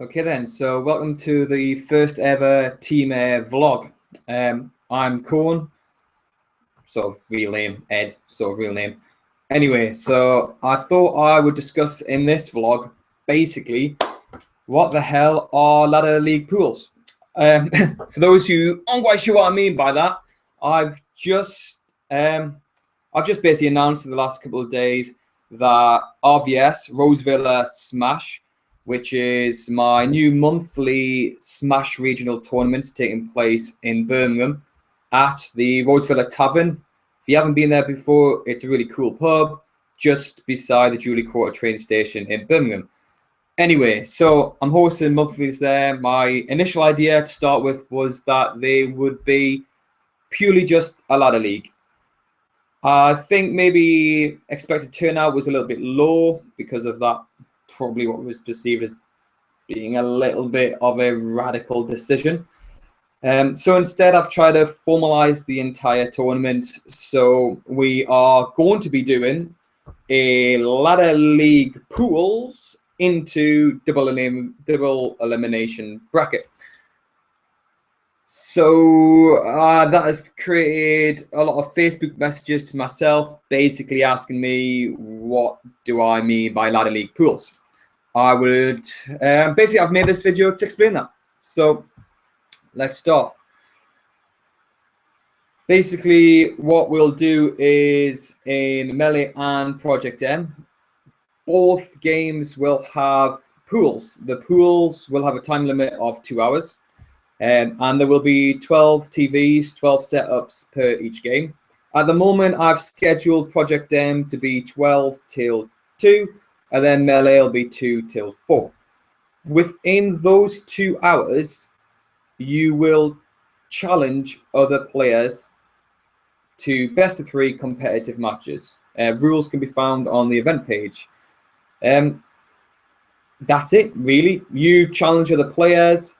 Okay then, so welcome to the first ever Team Heir vlog. I'm Corn, sort of real name, Ed, sort of real name. Anyway, so I thought I would discuss in this vlog, basically, what the hell are ladder league pools? For those who aren't quite sure what I mean by that, I've just basically announced in the last couple of days that RVS, Rosevilla Smash, which is my new monthly Smash regional tournament taking place in Birmingham at the Rosevilla Tavern. If you haven't been there before, it's a really cool pub just beside the Julie Quarter train station in Birmingham. Anyway, so I'm hosting monthlies there. My initial idea to start with was that they would be purely just a ladder league. I think maybe expected turnout was a little bit low because of that, probably what was perceived as being a little bit of a radical decision. So instead, I've tried to formalize the entire tournament. So we are going to be doing a ladder league pools into double elimination bracket. So that has created a lot of Facebook messages to myself, basically asking me what do I mean by ladder league pools. I would basically I've made this video to explain that. So let's start. Basically, what we'll do is in Melee and Project M, both games will have pools. The pools will have a time limit of 2 hours. And there will be 12 TVs, 12 setups per each game. At the moment, I've scheduled Project M to be 12 till 2, and then Melee will be 2 till 4. Within those 2 hours, you will challenge other players to best of 3 competitive matches. Rules can be found on the event page. That's it, really. You challenge other players,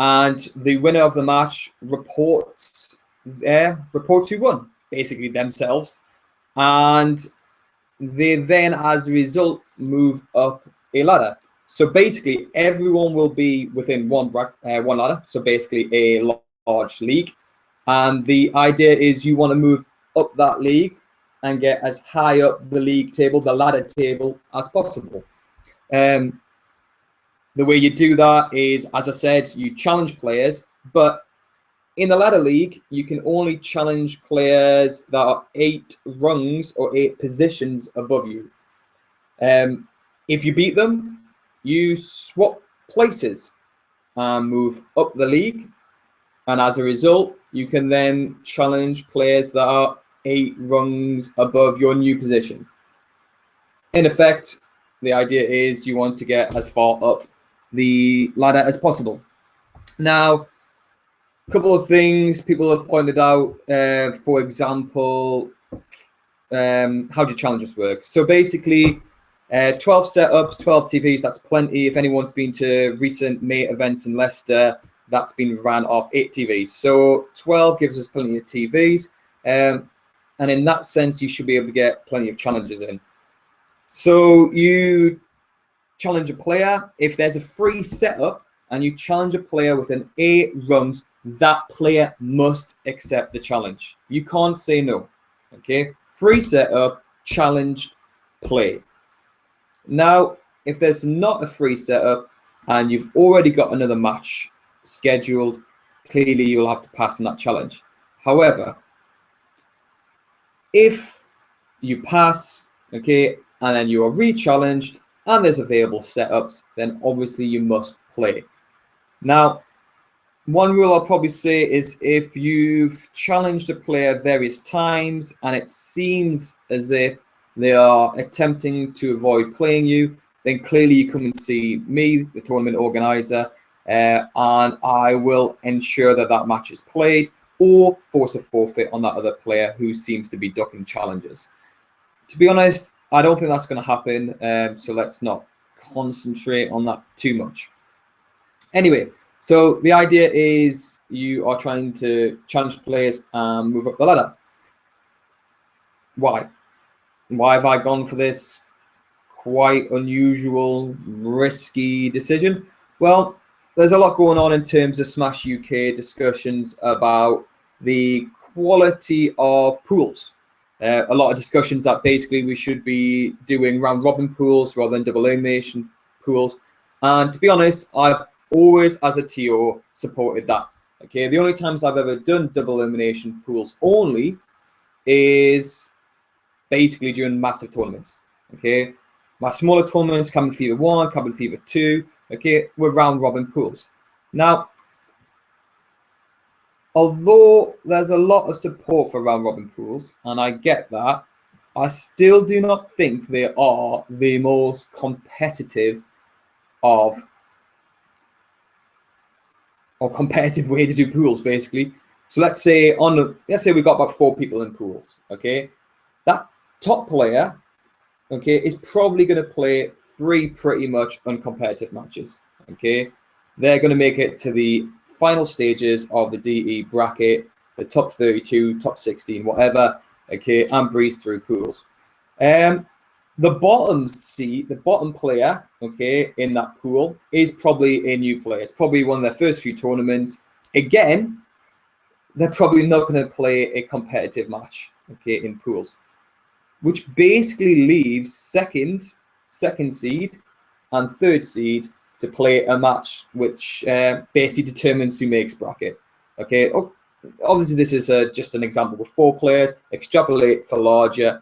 and the winner of the match reports who won, basically themselves, and they then, as a result, move up a ladder. So basically, everyone will be within one ladder. So basically, a large league, and the idea is you want to move up that league and get as high up the league table, the ladder table, as possible. The way you do that is, as I said, you challenge players, but in the ladder league, you can only challenge players that are 8 rungs or 8 positions above you. If you beat them, you swap places and move up the league. And as a result, you can then challenge players that are 8 rungs above your new position. In effect, the idea is you want to get as far up the ladder as possible. Now, a couple of things people have pointed out, for example, how do challenges work? So basically, 12 setups, 12 TVs, that's plenty. If anyone's been to recent May events in Leicester, that's been ran off 8 TVs. So 12 gives us plenty of TVs. And in that sense, you should be able to get plenty of challenges in. So you challenge a player. If there's a free setup and you challenge a player within 8 rungs, that player must accept the challenge. You can't say no. Okay? Free setup, challenge, play. Now, if there's not a free setup and you've already got another match scheduled, clearly you'll have to pass on that challenge. However, if you pass, okay, and then you are re-challenged and there's available setups, then obviously you must play. Now, one rule I'll probably say is if you've challenged a player various times and it seems as if they are attempting to avoid playing you, then clearly you come and see me, the tournament organizer, and I will ensure that that match is played or force a forfeit on that other player who seems to be ducking challenges. To be honest, I don't think that's going to happen, so let's not concentrate on that too much. Anyway, so the idea is you are trying to challenge players and move up the ladder. Why? Why have I gone for this quite unusual, risky decision? Well, there's a lot going on in terms of Smash UK discussions about the quality of pools. A lot of discussions that basically we should be doing round robin pools rather than double elimination pools. And to be honest, I've always, as a TO, supported that. Okay, the only times I've ever done double elimination pools only is basically during massive tournaments. Okay, my smaller tournaments, Cabin Fever 1, Cabin Fever 2, okay, were round robin pools. Now, although there's a lot of support for round robin pools, and I get that, I still do not think they are the most competitive of or competitive way to do pools, basically. So let's say we've got about 4 people in pools. Okay, that top player, okay, is probably going to play 3 pretty much uncompetitive matches. Okay, they're going to make it to the final stages of the DE bracket, the top 32, top 16, whatever. Okay, and breeze through pools. The bottom player, okay, in that pool is probably a new player. It's probably one of their first few tournaments. Again, they're probably not going to play a competitive match, okay, in pools, which basically leaves second seed, and third seed to play a match which basically determines who makes bracket. Okay, obviously this is just an example with 4 players. Extrapolate for larger,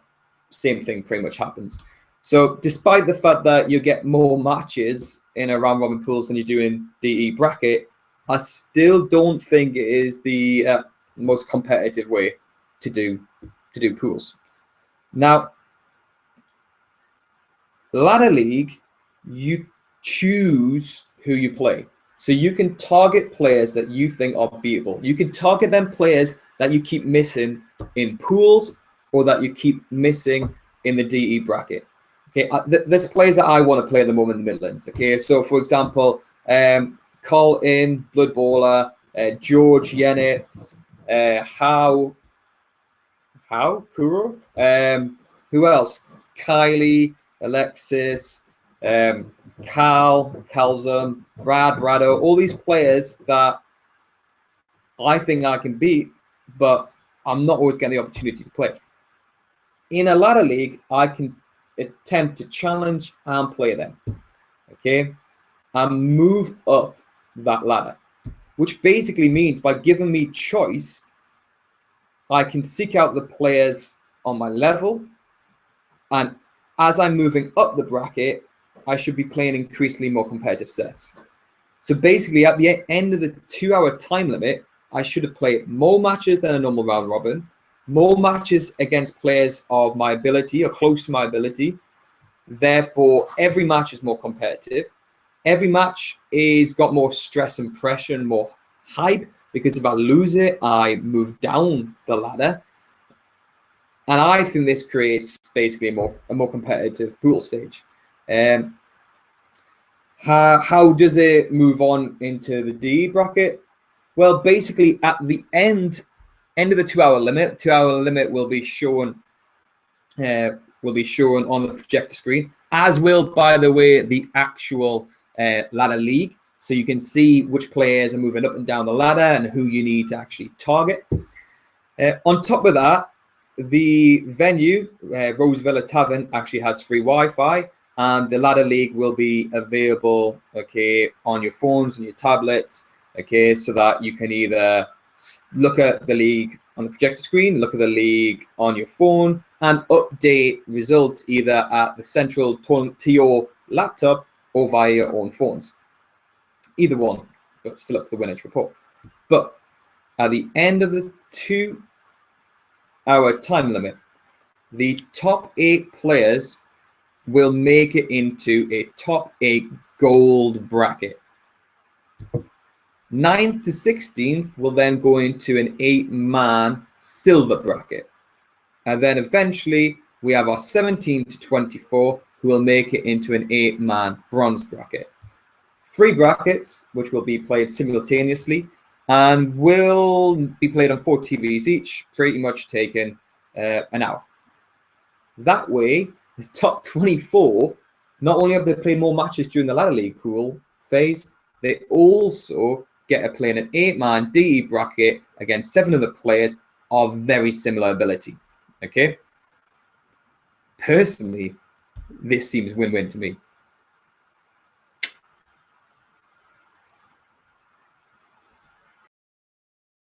same thing pretty much happens. So despite the fact that you get more matches in a round robin pools than you do in DE bracket, I still don't think it is the most competitive way to do pools. Now, ladder league, you choose who you play. So you can target players that you think are beatable. You can target them players that you keep missing in pools or that you keep missing in the DE bracket. Okay, there's players that I want to play at the moment in the Midlands. Okay, so for example, Colin, Blood Baller, George Yenith, Kuro, who else? Kylie, Alexis, Calzum, Brado, all these players that I think I can beat, but I'm not always getting the opportunity to play. In a ladder league, I can attempt to challenge and play them, okay, and move up that ladder, which basically means by giving me choice, I can seek out the players on my level, and as I'm moving up the bracket, I should be playing increasingly more competitive sets. So basically, at the end of the 2-hour time limit, I should have played more matches than a normal round robin, more matches against players of my ability or close to my ability. Therefore, every match is more competitive. Every match is got more stress and pressure and more hype, because if I lose it, I move down the ladder. And I think this creates basically a more competitive pool stage. How does it move on into the D bracket? Well, basically at the end of the 2-hour limit, 2-hour limit will be shown on the projector screen, as will, by the way, the actual ladder league. So you can see which players are moving up and down the ladder and who you need to actually target. On top of that, the venue, Rose Villa Tavern, actually has free Wi-Fi, and the ladder league will be available, okay, on your phones and your tablets, okay, so that you can either look at the league on the projector screen, look at the league on your phone, and update results either at the central TO laptop or via your own phones. Either one, but still up to the winner's report. But at the end of the 2-hour time limit, the top 8 players will make it into a top 8 gold bracket. 9th to 16th will then go into an 8-man silver bracket. And then eventually we have our 17 to 24 who will make it into an 8-man bronze bracket. 3 brackets, which will be played simultaneously and will be played on 4 TVs each, pretty much taking an hour. That way, the top 24, not only have they played more matches during the ladder league pool phase, they also get to play in an 8-man DE bracket against 7 other players of very similar ability. Okay? Personally, this seems win-win to me.